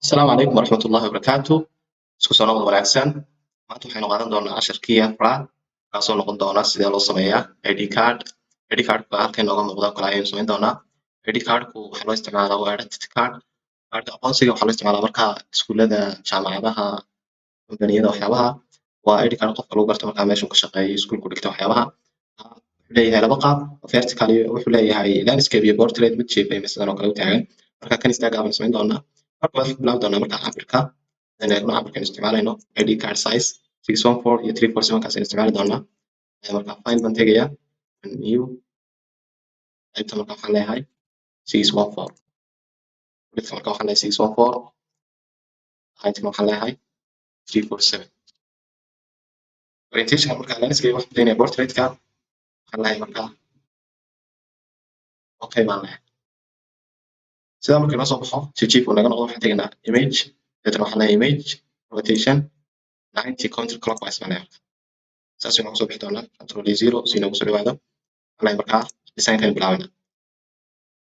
Asalaamu calaykum waraxmatullaahi wabarakaatu. Isku soo noqod wanaagsan. Maanta waxaynu qaadan doonaa casharkii afraad kaasoo noqon doona sidee loo sameeyaa ID card. ID cardka halkan inooga muuqda kale ayaynu samayn doonaa. ID cardku waxaa loo isticmaalaa waa identity card. Kaarka aqoonsiga waxaa loo isticmaalaa marka iskuulada, jaamacadaha, kombaniyada waxyaabaha. Waa ID card qofka lagu garto markaa meeshuu ka shaqeeyo iskuulku dhigto waxyaabaha. Wuxuu leeyahay laba qaab. Vertical wuxuu leeyahay landscape iyo portrait mid shape ah sidan oo kale u taagan. Marka kan istaaga baan samayn doonaa. Marka waxaan bilaabi doonaa marka cabirka eegno cabirkan isticmaalayno ID card size 614 iyo 347 kaas ayaan isticmaali doonaa. Marka file baan tegayaa new qaybta marka waxaan leeyahay 614 width marka waxaan leeyahay 614 height waxaan leeyahay 347 orientation marka landscape waxaan leeyahay portrait-ka waxaan leeyahay marka okay baan leeyahay. sida markii noo soo baxo chief naga noqdo waxaan tegaynaa image dadna waxaan leeyahay image rotation 90 counterclockwise baan leeyahay. saas ayuu noogu soo bixi doonaa control 0 si noogu soo dhawaado waxaan markaa design-kan bilaabana.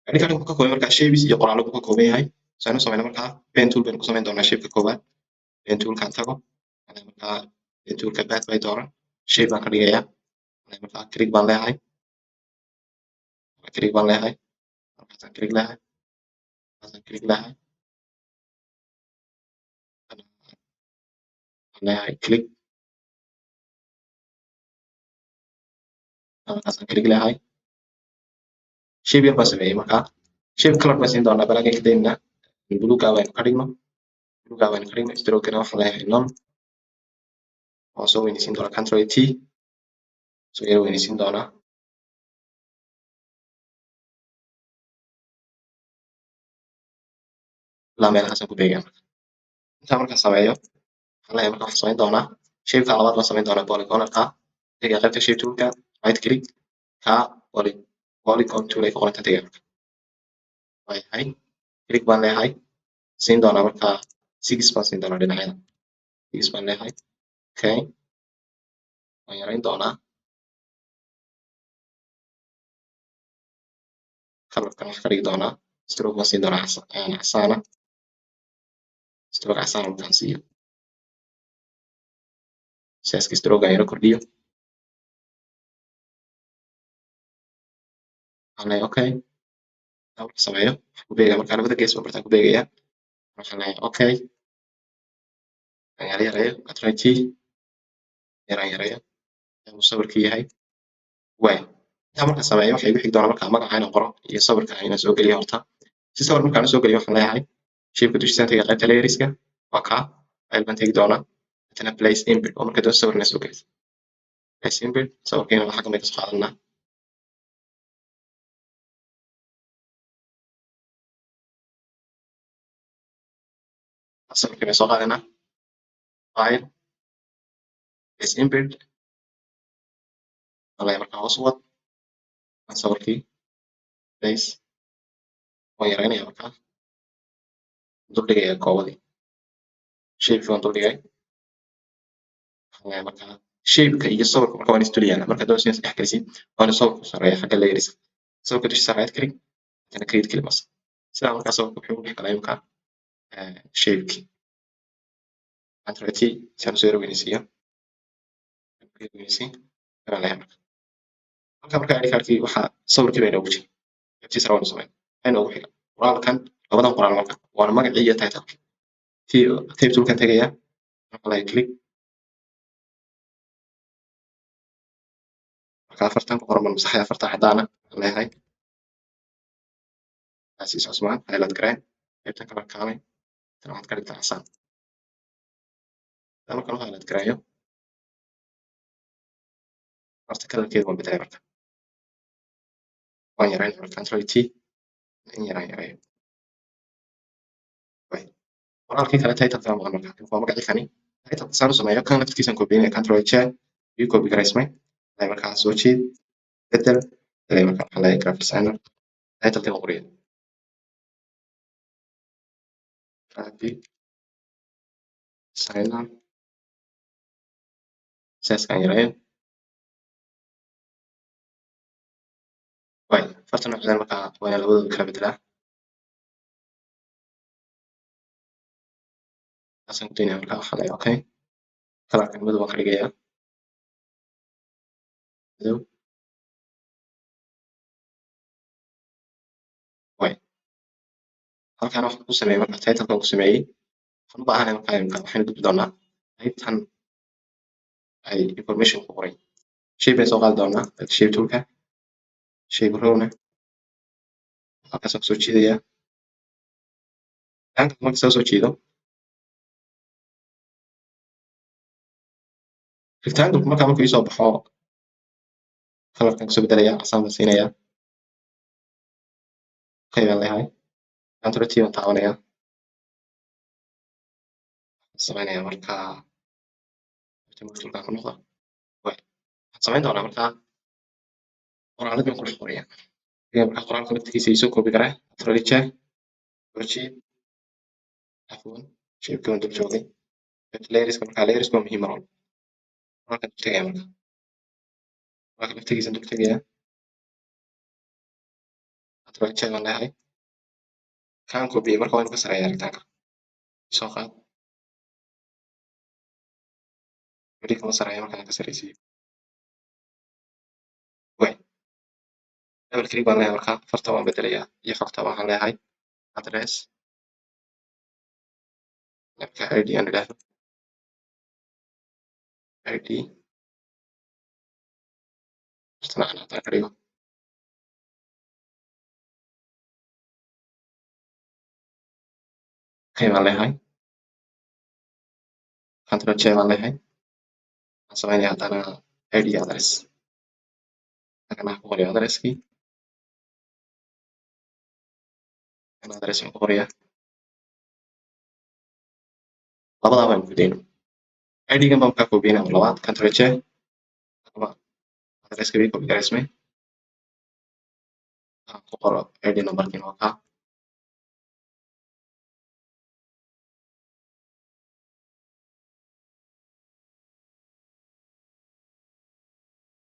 ID card wuxuu ka kooban markaa shapes iyo qoraallo buu ka kooban yahay. Saanu samayna markaa pen tool baynu ku samayn doonaa shape-ka koowaad. pen tool-kan tago waxaan markaa pen tool-ka path by dooran shape baan ka dhigayaa. waxaan markaa click baan leeyahay. click baan leeyahay. markaasaan click leeyahay. markaasaan click leeyahay. waxaan leeyahay click. markaasaan click leeyahay. shape yar baan sameeyay markaa. shape color baan siin doonaa balaagan ka daynaa. buluuga baynu ka dhigno. buluuga baynu ka dhigno. stroke-na waxaan leeyahay none. waan soo weynaysiin doonaa control T. soo yar weynaysiin doonaa. ilaa meelahaasaan ku beegaa. intaa markaan sameeyo waxaan leeyahay markaa waxaan samayn doonaa shape-ka labaad baan samayn doonaa polygonal-ka. tegaa qaybta shape tool-ka right click ka polygon tool ay ku qoran tahay tegaa. waayahay click baan leeyahay. siin doonaa markaa 6 baan siin doonaa dhinacyada. 6 baan leeyahay. okay waan yarayn doonaa. color-kan waxaan ka dhigi doonaa stroke baan siin doonaa casaana. stroke casaana markaan siiyo. size-ka stroke-ga yara kordhiyo. waxaan leeyahay okay. markaan sameeyo waxaan ku beegaa markaa labada gees baan bartaan ku beegayaa. waxaan leeyahay okay. aan yara yareeyo control T. yaraan yareeyo. uu sawirkii yahay. waay intaa markaan sameeyo waxay igu xigi doonaa markaa magaca inaan qoro iyo sawirka inaan soo geliyo horta. si sawir markaan soo geliyo waxaan leeyahay shape-ka dushiisaan tegaa qaybta layers-ka waa kaa file baan tegi doonaa. deetana place input oo marka doon sawirna soo geliso. place input sawirkiina waxaa kamid kasoo qaadanaa. sawirkii bay soo qaadanaa. file place input waxaan leeyahay markaa hoos u wad. sawirkii place waan yaraynaya markaa. dul dhigayaa koobadii. shape waan dul dhigay. waxaan leeyahay markaa shape-ka iyo sawirka marka waan isdul yaala marka doon is dhex gelisid waana sawirku sareeya xagga layers. sawirka dushiisa right click deetana create clip mas. sidaa markaa sawirka wuxuu u dhex galay markaa shape-kii. control T si aan soo yara weynaysiiyo. weynaysiin ayaan leeyahay marka. halka markaa ID card-kii waxaa sawirkii bay inoogu jira. qaybtiisa waanu samayn. waxaa inoogu xiga qoraalkan labadan qoraal marka waana magacii iyo title-kii. tape tool-kan tegayaa. waxaan leeyahay click. marka afartan ku qoran baan masaxaya afartan cadaan ah waxaan leeyahay. siis cusmaan highlight gareen. qaybtan kala kaalay. tan waxaad ka dhigtaa casaan. markaan u highlight gareeyo horta kalarkeeda waan bedelay marka. waan yarayn marka control T in yaraan yareeyo. qoraalkii kale title-ka maqan marka waa magacii kani. title-ka saan u sameeyo kan laftiisaan koobiyeynaya control J iyo copy garaysmay. waxaan markaa soo jeed bedel marka waxaan leeyahay graphic designer title-ka waan qoriyo. graphic designer size-kaan yareeyo. waay farta noocdaan markaa waana labadooda kala bedelaa. kaasaan ku daynaya markaa waxaan leeyahay okay kalarka madow baan ka dhigayaa madow way halkaan waxaan ku sameeyey marka title-kan ku sameeyey waxaan u baahanahay markaa imika waxaynu gudbi doonaa qaybtan ay information ku qoray shape baan soo qaadi doonaa shape toolka shape rowna halkaasaan kusoo jiidayaa halkan marka soo jiido rectangle markaa markuu isoo baxo kalarkan kasoo bedelayaa casaan baan siinayaa okay baan leeyahay control T baan taabanayaa samaynayaa markaa toolkan ku noqda way waxaan samayn doonaa markaa qoraalad baan ku dhex qorayaa markaa qoraalka laftigiisa isoo koobi karaa control J shape عفوا shape كمان dul joogay layerska markaa layerska waa muhiim mar walba qoraalkan dul tagayaa marka qoraalka laftigiisa dul tagayaa control J baan leeyahay kaan koobiyey marka waa inuu ka sareeyaa rectangle soo qaad weli kama sareeyo markaan ka sareysiiyo way double click baan leeyahay markaa farta waan bedelayaa iyo xogta waxaan leeyahay address marka ID aan idhaahdo ID fartana aan haddana ka dhigo okay baan leeyahay control J baan leeyahay waxaan samaynayaa haddana ID address halkan waxaan ku qorayaa addresskii kan address baan ku qorayaa labadaa baan ku dayno ID-gan baan markaa koobiyeyna mar labaad control J ama addresska bii koobi garaysmay aan ku qoro ID numberkiina waa kaa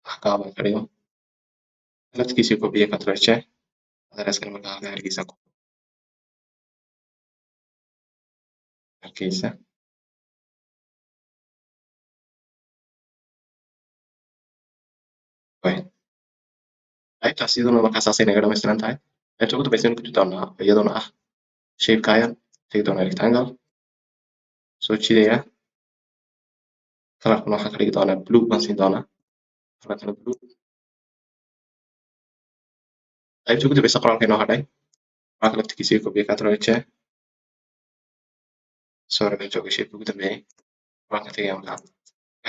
wax kaa baan ka dhigo laftigiisii koobiyey control J addresskana markaa halkaa hargeysa ku hargeysa way qaybtaas iyaduna markaa saasay naga dhamaystiran tahay qaybta ugu dambaysa gudbi doonaa iyaduna ah shape-kaayan tegi doonaa rectangle soo jiidayaa kalarkana waxaan ka dhigi doonaa blue baan siin doonaa kalarkana blue qaybta ugu dambaysa qoraalka inoo hadhay qoraalka laftigiisii koobiyey control J soo ragan joogay shape ugu dambeeyey qoraalka tegaya markaa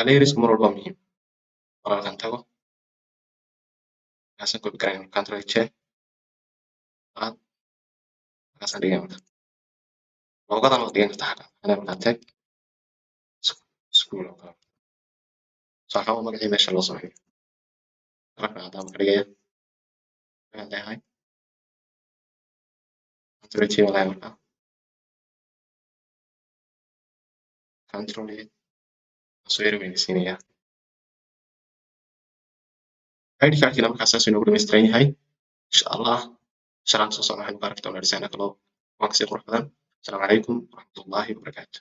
layersku mar walba muhiim qoraalkan tago markaasaan koobi garayn control J qaad markaasaan dhigaya marka loogadan waad dhigan kartaa xagga anaa markaa tag school oo kale soo waxaa magacii meesha loo sameeyo kalarkan haddaan ka dhigaya waxaan leeyahay control J baan leeyahay markaa control A soo yara weynaysiinayaa ID cardkiina markaa saas inoogu dhamaystiran yahay insha allah shalaan soo socda waxaynu ku arki doonaa design kale oo waan kasii qurux badan asalaamu calaykum waraxmatullaahi wabarakaatu